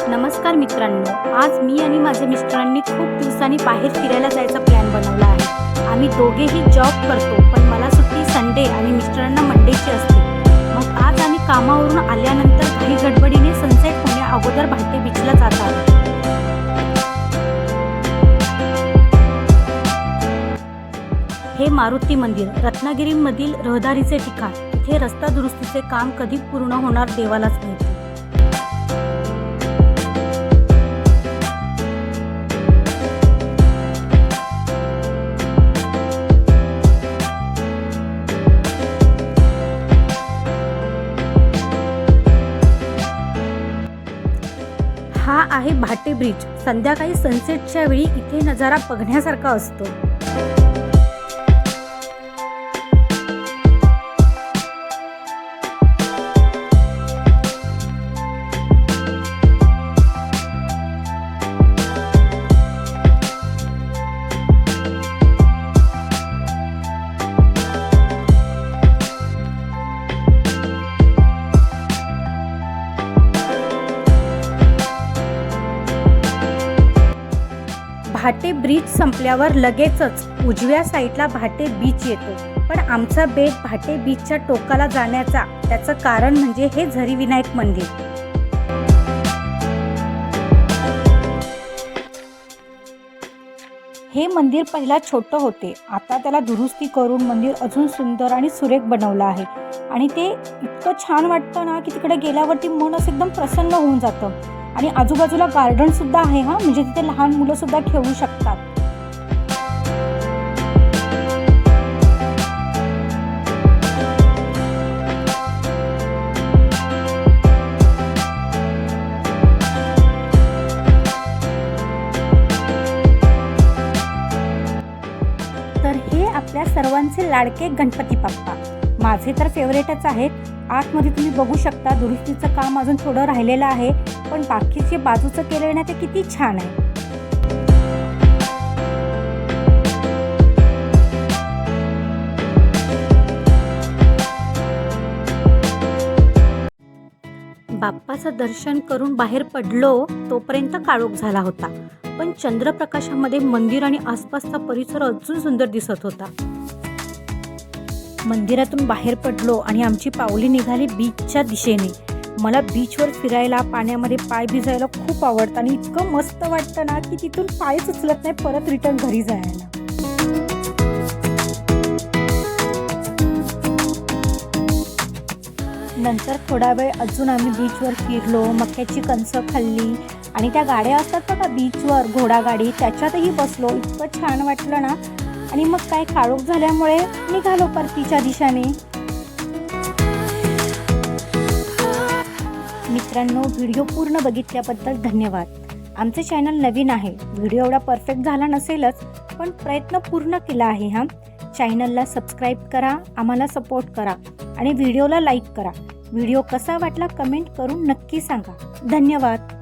नमस्कार मित्रांनो, आज मी आणि माझ्या मिस्टरांनी खूप दिवसांनी बाहेर फिरायला जायचा प्लॅन बनवला आहे। आम्ही दोघेही जॉब करतो, पण मला सुट्टी संडे आणि मिस्टरांना मंडेची असते। मग आज आम्ही कामावरून आल्यानंतर काही गडबडीने सनसेट होण्या अगोदर भाटे बीचला जात आहोत। हे मारुती मंदिर रत्नागिरीमधील रहदारीचे ठिकाण। इथे रस्ता दुरुस्तीचे काम कधी पूर्ण होणार देवालाच माहिती। हा आहे भाटे ब्रिज। संध्याकाळी सनसेटच्या वेळी इथे नजारा बघण्यासारखा असतो। भाटे ब्रिज संपल्यावर लगेचच उजव्या साईडला भाटे बीच येतो, पण आमचा बेत भाटे बीचच्या टोकाला जाण्याचा त्याचं कारण म्हणजे हे झरी विनायक मंदिर। हे मंदिर पहिला छोटं होते, आता त्याला दुरुस्ती करून मंदिर अजून सुंदर आणि सुरेख बनवलं आहे। आणि ते इतकं छान वाटतं ना की तिकडे गेल्यावरती मन असं एकदम प्रसन्न होऊन जातं। आणि आजूबाजूला गार्डन सुद्धा आहे म्हणजे तिथे लहान मुलं सुद्धा खेळू शकतात। तर हे आपल्या सर्वांचे लाडके गणपती बाप्पा माझे तर फेवरेटच आहेत। आतमध्ये तुम्ही बघू शकता दुरुस्तीचं काम अजून थोडं राहिलेलं आहे, पण बाकीचे बाजूचं केलं ना ते किती छान आहे। बाप्पाचं दर्शन करून बाहेर पडलो तोपर्यंत काळोख झाला होता, पण चंद्रप्रकाशामध्ये मंदिर आणि आसपासचा परिसर अजून सुंदर दिसत होता। मंदिरातून बाहेर पडलो आणि आमची पावले निघाली बीचच्या दिशेने। मला बीचवर फिरायला पाण्यामध्ये पाय भिजायला खूप आवडतं आणि इतकं मस्त वाटतं ना की तिथून पायच उचलत नाही परत रिटर्न घरी जायला। नंतर थोडा वेळ अजून आम्ही बीचवर फिरलो, मक्याची कणसं खाल्ली आणि त्या गाड्या असतात बघा बीचवर घोडागाडी, त्याच्यातही बसलो। इतकं छान वाटलं ना। आणि मग काय काळोख झाल्यामुळे निघालो परतीच्या दिशेने। मित्रांनो, व्हिडिओ पूर्ण बघितल्याबद्दल धन्यवाद। आमचे चॅनल नवीन आहे, व्हिडिओ एवढा परफेक्ट झाला नसेलच, पण प्रयत्न पूर्ण केला आहे। चॅनलला सबस्क्राईब करा, आम्हाला सपोर्ट करा आणि व्हिडिओला लाईक करा। व्हिडिओ कसा वाटला कमेंट करून नक्की सांगा। धन्यवाद।